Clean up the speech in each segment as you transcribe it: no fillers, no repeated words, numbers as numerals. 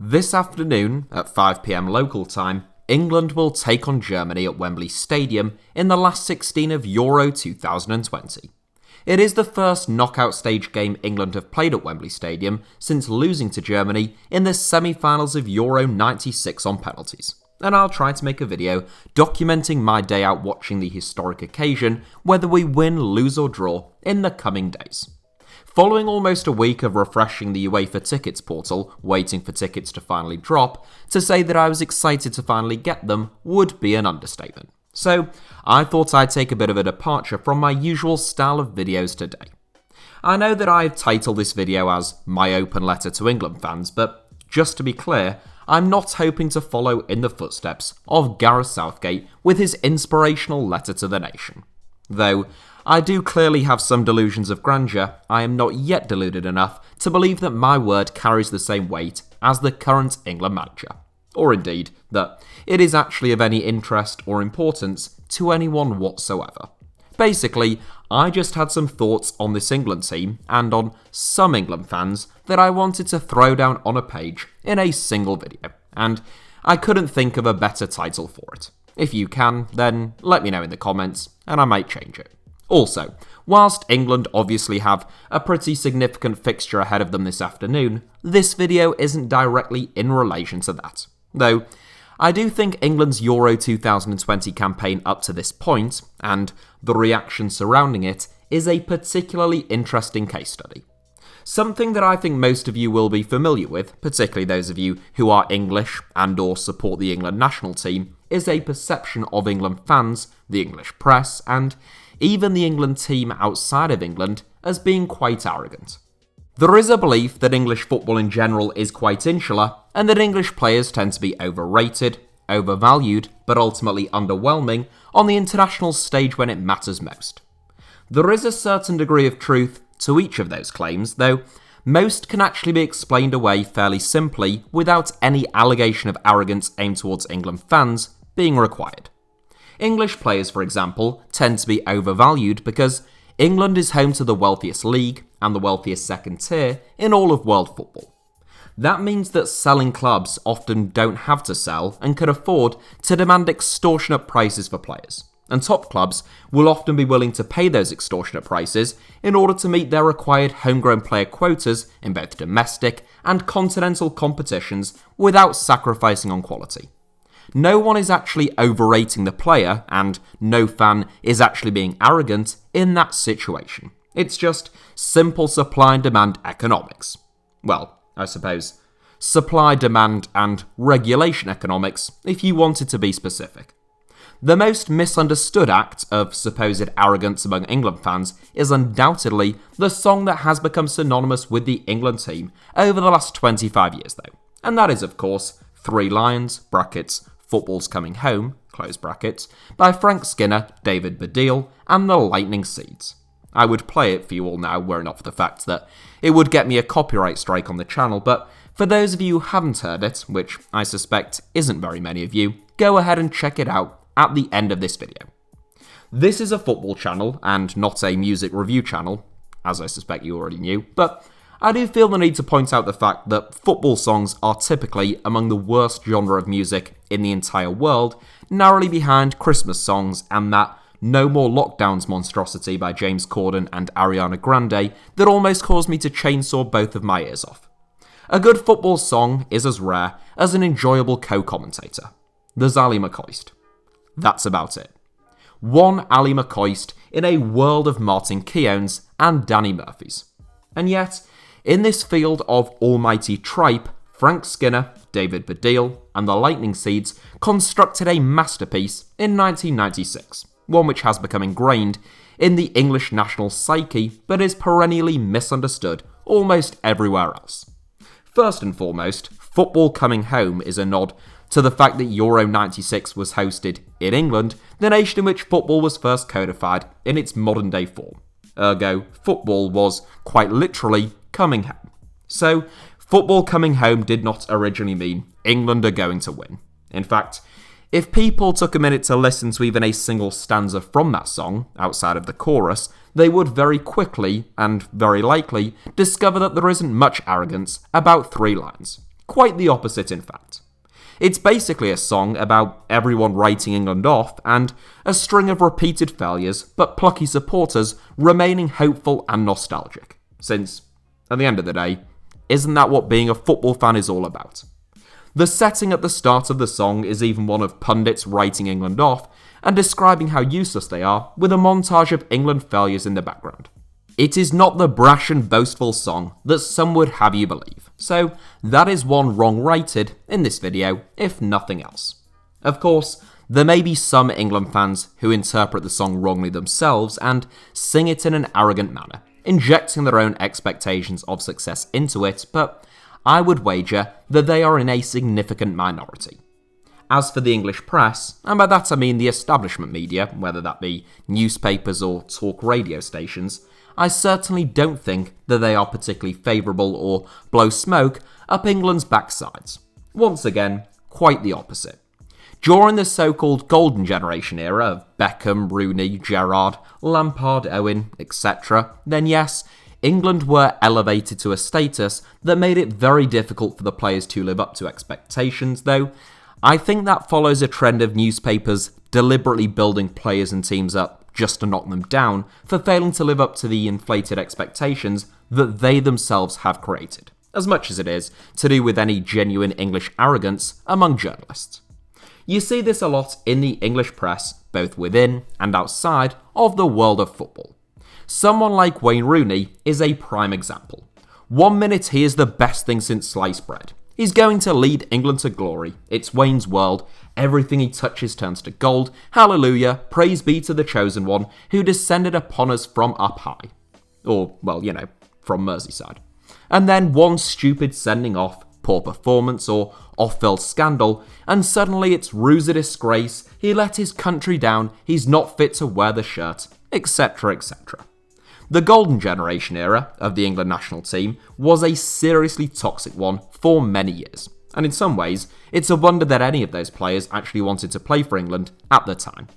This afternoon, at 5 PM local time, England will take on Germany at Wembley Stadium in the last 16 of Euro 2020. It is the first knockout stage game England have played at Wembley Stadium since losing to Germany in the semi-finals of Euro 96 on penalties, and I'll try to make a video documenting my day out watching the historic occasion, whether we win, lose or draw, in the coming days. Following almost a week of refreshing the UEFA tickets portal, waiting for tickets to finally drop, to say that I was excited to finally get them would be an understatement. So, I thought I'd take a bit of a departure from my usual style of videos today. I know that I've titled this video as My Open Letter to England Fans, but just to be clear, I'm not hoping to follow in the footsteps of Gareth Southgate with his inspirational letter to the nation. Though, I do clearly have some delusions of grandeur, I am not yet deluded enough to believe that my word carries the same weight as the current England manager, or indeed, that it is actually of any interest or importance to anyone whatsoever. Basically, I just had some thoughts on this England team and on some England fans that I wanted to throw down on a page in a single video, and I couldn't think of a better title for it. If you can, then let me know in the comments, and I might change it. Also, whilst England obviously have a pretty significant fixture ahead of them this afternoon, this video isn't directly in relation to that. Though, I do think England's Euro 2020 campaign up to this point, and the reaction surrounding it, is a particularly interesting case study. Something that I think most of you will be familiar with, particularly those of you who are English and or support the England national team, is a perception of England fans, the English press, and even the England team outside of England as being quite arrogant. There is a belief that English football in general is quite insular, and that English players tend to be overrated, overvalued, but ultimately underwhelming on the international stage when it matters most. There is a certain degree of truth to each of those claims, though most can actually be explained away fairly simply without any allegation of arrogance aimed towards England fans being required. English players, for example, tend to be overvalued because England is home to the wealthiest league and the wealthiest second tier in all of world football. That means that selling clubs often don't have to sell and can afford to demand extortionate prices for players, and top clubs will often be willing to pay those extortionate prices in order to meet their required homegrown player quotas in both domestic and continental competitions without sacrificing on quality. No one is actually overrating the player, and no fan is actually being arrogant in that situation. It's just simple supply and demand economics. Well, I suppose supply, demand, and regulation economics, if you wanted to be specific. The most misunderstood act of supposed arrogance among England fans is undoubtedly the song that has become synonymous with the England team over the last 25 years though, and that is of course Three Lions, brackets, Football's Coming Home, close brackets, by Frank Skinner, David Baddiel, and the Lightning Seeds. I would play it for you all now were it not for the fact that it would get me a copyright strike on the channel, but for those of you who haven't heard it, which I suspect isn't very many of you, go ahead and check it out at the end of this video. This is a football channel and not a music review channel, as I suspect you already knew, but I do feel the need to point out the fact that football songs are typically among the worst genre of music in the entire world, narrowly behind Christmas songs and that No More Lockdowns monstrosity by James Corden and Ariana Grande that almost caused me to chainsaw both of my ears off. A good football song is as rare as an enjoyable co-commentator. There's Ali McCoist. That's about it. One Ali McCoist in a world of Martin Keowns and Danny Murphys. And yet, in this field of almighty tripe, Frank Skinner, David Baddiel, and the Lightning Seeds constructed a masterpiece in 1996, one which has become ingrained in the English national psyche but is perennially misunderstood almost everywhere else. First and foremost, Football Coming Home is a nod to the fact that Euro 96 was hosted in England, the nation in which football was first codified in its modern day form. Ergo, football was quite literally coming home. So, Football Coming Home did not originally mean England are going to win. In fact, If people took a minute to listen to even a single stanza from that song, outside of the chorus, they would very quickly, and very likely, discover that there isn't much arrogance about three lines. Quite the opposite, in fact. It's basically a song about everyone writing England off and a string of repeated failures but plucky supporters remaining hopeful and nostalgic. Since, at the end of the day, isn't that what being a football fan is all about? The setting at the start of the song is even one of pundits writing England off and describing how useless they are with a montage of England failures in the background. It is not the brash and boastful song that some would have you believe, so that is one wrong righted in this video, if nothing else. Of course, there may be some England fans who interpret the song wrongly themselves and sing it in an arrogant manner, injecting their own expectations of success into it, but I would wager that they are in a significant minority. As for the English press, and by that I mean the establishment media, whether that be newspapers or talk radio stations, I certainly don't think that they are particularly favourable or blow smoke up England's backsides. Once again, quite the opposite. During the so-called golden generation era of Beckham, Rooney, Gerrard, Lampard, Owen, etc., then yes, England were elevated to a status that made it very difficult for the players to live up to expectations, though I think that follows a trend of newspapers deliberately building players and teams up just to knock them down for failing to live up to the inflated expectations that they themselves have created, as much as it is to do with any genuine English arrogance among journalists. You see this a lot in the English press, both within and outside of the world of football. Someone like Wayne Rooney is a prime example. 1 minute he is the best thing since sliced bread. He's going to lead England to glory. It's Wayne's world. Everything he touches turns to gold. Hallelujah. Praise be to the chosen one who descended upon us from up high. Or, well, from Merseyside. And then one stupid sending off, poor performance, or off-field scandal, and suddenly it's ruse a disgrace, he let his country down, he's not fit to wear the shirt, etc., etc. The golden generation era of the England national team was a seriously toxic one for many years, and in some ways, it's a wonder that any of those players actually wanted to play for England at the time.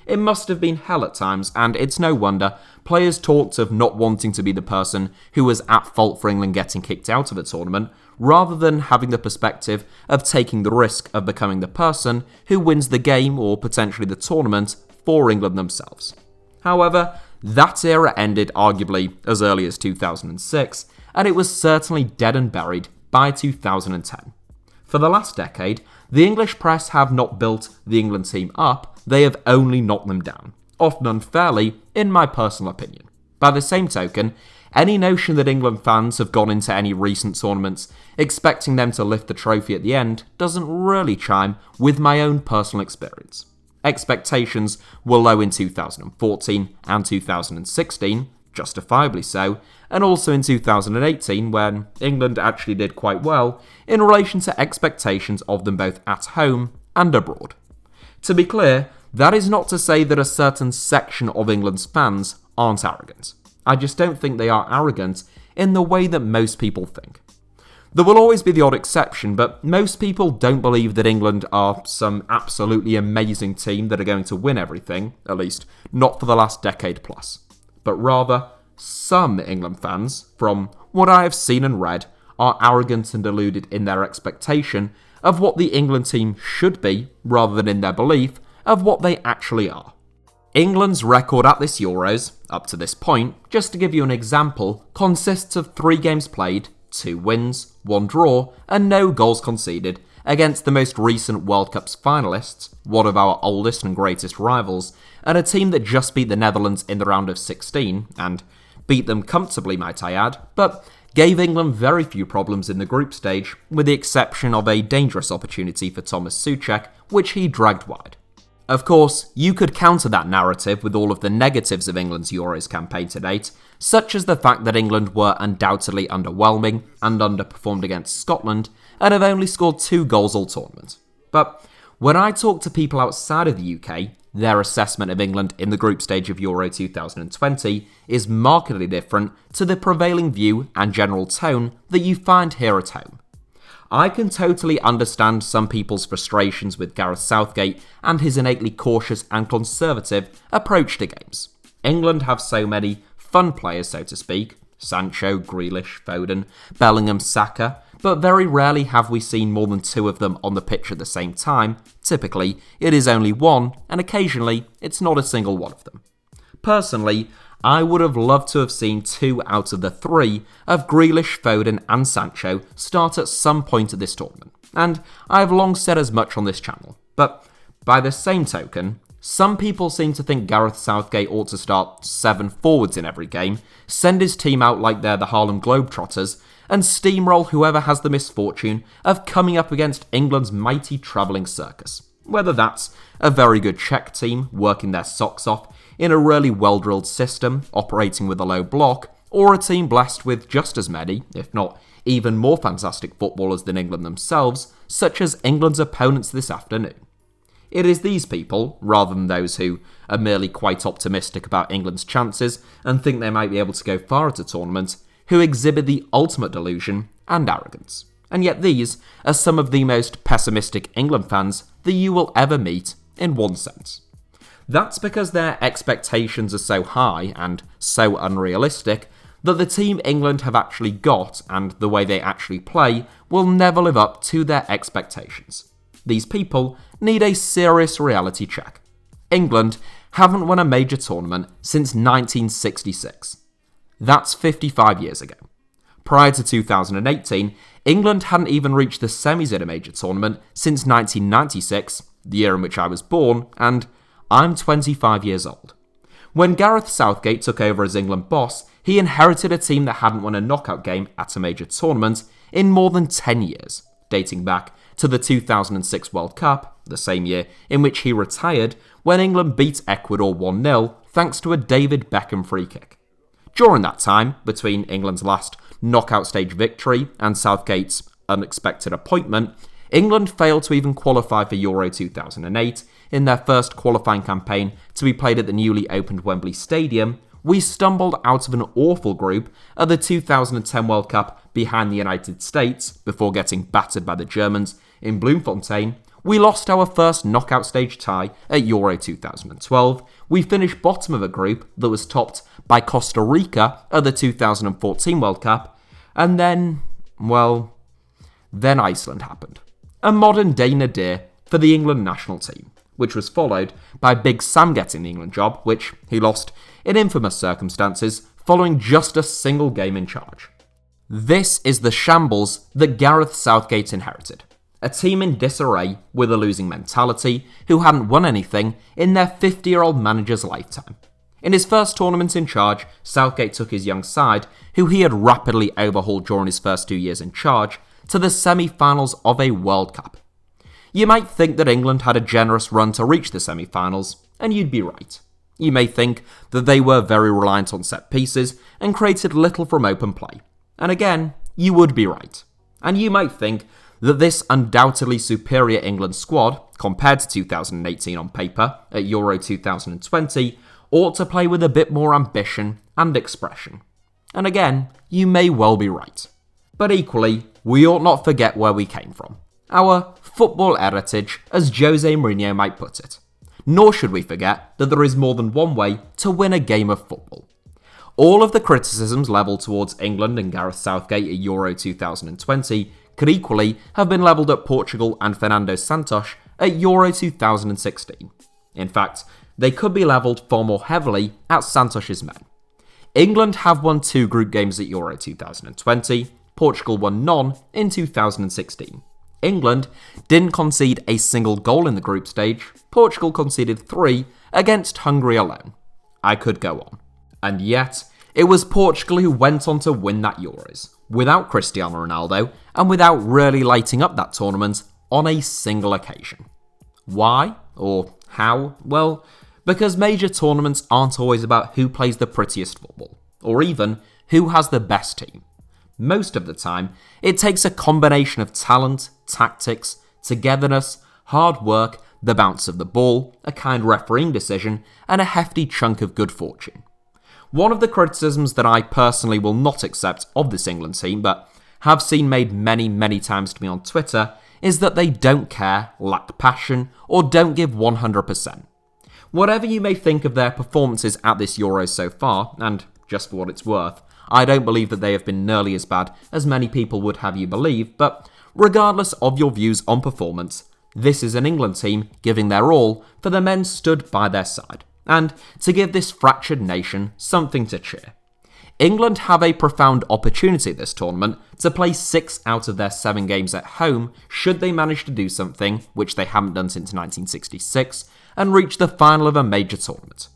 It must have been hell at times, and it's no wonder players talked of not wanting to be the person who was at fault for England getting kicked out of a tournament, rather than having the perspective of taking the risk of becoming the person who wins the game or potentially the tournament for England themselves. However, that era ended arguably as early as 2006, and it was certainly dead and buried by 2010. For the last decade, the English press have not built the England team up, they have only knocked them down, often unfairly, in my personal opinion. By the same token, any notion that England fans have gone into any recent tournaments expecting them to lift the trophy at the end doesn't really chime with my own personal experience. Expectations were low in 2014 and 2016, justifiably so, and also in 2018 when England actually did quite well in relation to expectations of them both at home and abroad. To be clear, that is not to say that a certain section of England's fans aren't arrogant. I just don't think they are arrogant in the way that most people think. There will always be the odd exception, but most people don't believe that England are some absolutely amazing team that are going to win everything, at least not for the last decade plus. But rather, some England fans, from what I have seen and read, are arrogant and deluded in their expectation of what the England team should be, rather than in their belief of what they actually are. England's record at this Euros, up to this point, just to give you an example, consists of 3 games played, 2 wins, 1 draw, and no goals conceded against the most recent World Cup's finalists, one of our oldest and greatest rivals, and a team that just beat the Netherlands in the round of 16, and beat them comfortably might I add, but gave England very few problems in the group stage, with the exception of a dangerous opportunity for Thomas Souček, which he dragged wide. Of course, you could counter that narrative with all of the negatives of England's Euros campaign to date, such as the fact that England were undoubtedly underwhelming and underperformed against Scotland, and have only scored 2 goals all tournament. But when I talk to people outside of the UK, their assessment of England in the group stage of Euro 2020 is markedly different to the prevailing view and general tone that you find here at home. I can totally understand some people's frustrations with Gareth Southgate and his innately cautious and conservative approach to games. England have so many fun players, so to speak, Sancho, Grealish, Foden, Bellingham, Saka, but very rarely have we seen more than two of them on the pitch at the same time. Typically, it is only one, and occasionally, it's not a single one of them. Personally, I would have loved to have seen 2 out of the 3 of Grealish, Foden and Sancho start at some point at this tournament, and I have long said as much on this channel. But by the same token, some people seem to think Gareth Southgate ought to start 7 forwards in every game, send his team out like they're the Harlem Globetrotters, and steamroll whoever has the misfortune of coming up against England's mighty travelling circus. Whether that's a very good Czech team working their socks off in a really well-drilled system, operating with a low block, or a team blessed with just as many, if not even more fantastic footballers than England themselves, such as England's opponents this afternoon. It is these people, rather than those who are merely quite optimistic about England's chances and think they might be able to go far at a tournament, who exhibit the ultimate delusion and arrogance. And yet these are some of the most pessimistic England fans that you will ever meet, in one sense. That's because their expectations are so high and so unrealistic that the team England have actually got and the way they actually play will never live up to their expectations. These people need a serious reality check. England haven't won a major tournament since 1966. That's 55 years ago. Prior to 2018, England hadn't even reached the semis in a major tournament since 1996, the year in which I was born, and I'm 25 years old. When Gareth Southgate took over as England boss, he inherited a team that hadn't won a knockout game at a major tournament in more than 10 years, dating back to the 2006 World Cup, the same year in which he retired, when England beat Ecuador 1-0 thanks to a David Beckham free kick. During that time, between England's last knockout stage victory and Southgate's unexpected appointment, England failed to even qualify for Euro 2008 in their first qualifying campaign to be played at the newly opened Wembley Stadium. We stumbled out of an awful group at the 2010 World Cup behind the United States before getting battered by the Germans in Bloemfontein. We lost our first knockout stage tie at Euro 2012. We finished bottom of a group that was topped by Costa Rica at the 2014 World Cup. And then Iceland happened. A modern day nadir for the England national team, which was followed by Big Sam getting the England job, which he lost in infamous circumstances following just a single game in charge. This is the shambles that Gareth Southgate inherited. A team in disarray with a losing mentality who hadn't won anything in their 50-year-old manager's lifetime. In his first tournament in charge, Southgate took his young side, who he had rapidly overhauled during his first 2 years in charge, to the semi-finals of a World Cup. You might think that England had a generous run to reach the semi-finals, and you'd be right. You may think that they were very reliant on set pieces and created little from open play. And again, you would be right. And you might think that this undoubtedly superior England squad, compared to 2018 on paper at Euro 2020, ought to play with a bit more ambition and expression. And again, you may well be right. But equally, we ought not forget where we came from. Our football heritage, as Jose Mourinho might put it. Nor should we forget that there is more than one way to win a game of football. All of the criticisms levelled towards England and Gareth Southgate at Euro 2020 could equally have been levelled at Portugal and Fernando Santos at Euro 2016. In fact, they could be levelled far more heavily at Santos' men. England have won 2 group games at Euro 2020, Portugal won none in 2016. England didn't concede a single goal in the group stage, Portugal conceded 3 against Hungary alone. I could go on. And yet, it was Portugal who went on to win that Euros, without Cristiano Ronaldo, and without really lighting up that tournament on a single occasion. Why? Or how? Well, because major tournaments aren't always about who plays the prettiest football, or even who has the best team. Most of the time, it takes a combination of talent, tactics, togetherness, hard work, the bounce of the ball, a kind refereeing decision, and a hefty chunk of good fortune. One of the criticisms that I personally will not accept of this England team, but have seen made many times to me on Twitter, is that they don't care, lack passion, or don't give 100%. Whatever you may think of their performances at this Euro so far, and just for what it's worth, I don't believe that they have been nearly as bad as many people would have you believe, but regardless of your views on performance, this is an England team giving their all for the men stood by their side, and to give this fractured nation something to cheer. England have a profound opportunity this tournament to play 6 out of their 7 games at home should they manage to do something, which they haven't done since 1966, and reach the final of a major tournament.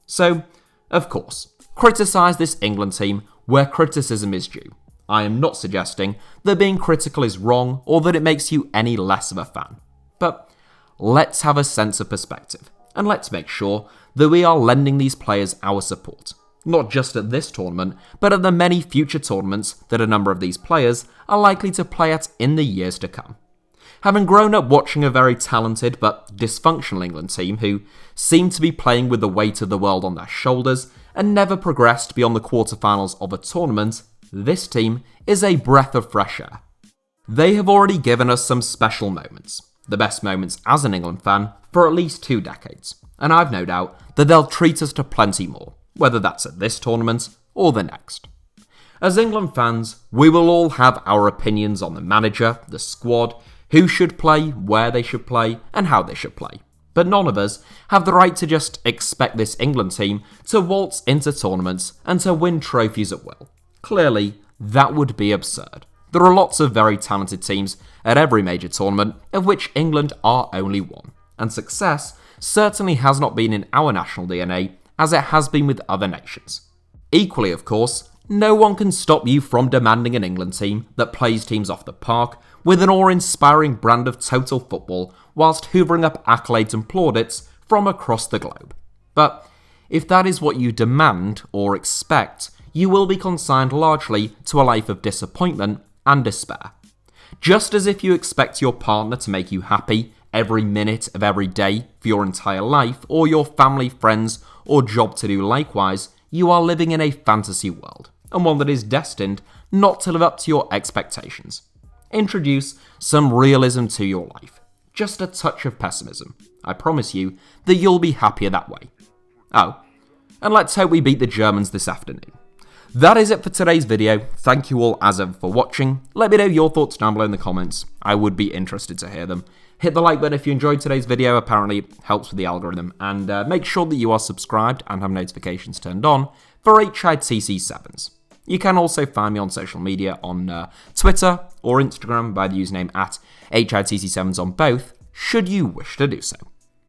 So, of course, criticise this England team where criticism is due. I am not suggesting that being critical is wrong or that it makes you any less of a fan. But let's have a sense of perspective, and let's make sure that we are lending these players our support. Not just at this tournament, but at the many future tournaments that a number of these players are likely to play at in the years to come. Having grown up watching a very talented but dysfunctional England team who seemed to be playing with the weight of the world on their shoulders and never progressed beyond the quarterfinals of a tournament, this team is a breath of fresh air. They have already given us some special moments, the best moments as an England fan for at least 2 decades, and I've no doubt that they'll treat us to plenty more, whether that's at this tournament or the next. As England fans, we will all have our opinions on the manager, the squad, who should play, where they should play, and how they should play. But none of us have the right to just expect this England team to waltz into tournaments and to win trophies at will. Clearly, that would be absurd. There are lots of very talented teams at every major tournament, of which England are only one, and success certainly has not been in our national DNA as it has been with other nations. Equally, of course, no one can stop you from demanding an England team that plays teams off the park with an awe-inspiring brand of total football whilst hoovering up accolades and plaudits from across the globe. But if that is what you demand or expect, you will be consigned largely to a life of disappointment and despair. Just as if you expect your partner to make you happy every minute of every day for your entire life, or your family, friends, or job to do likewise, you are living in a fantasy world, and one that is destined not to live up to your expectations. Introduce some realism to your life. Just a touch of pessimism. I promise you that you'll be happier that way. Oh, and let's hope we beat the Germans this afternoon. That is it for today's video. Thank you all as ever for watching. Let me know your thoughts down below in the comments. I would be interested to hear them. Hit the like button if you enjoyed today's video, apparently it helps with the algorithm, and make sure that you are subscribed and have notifications turned on for HITC 7s. You can also find me on social media on Twitter or Instagram by the username at HITC7s on both, should you wish to do so.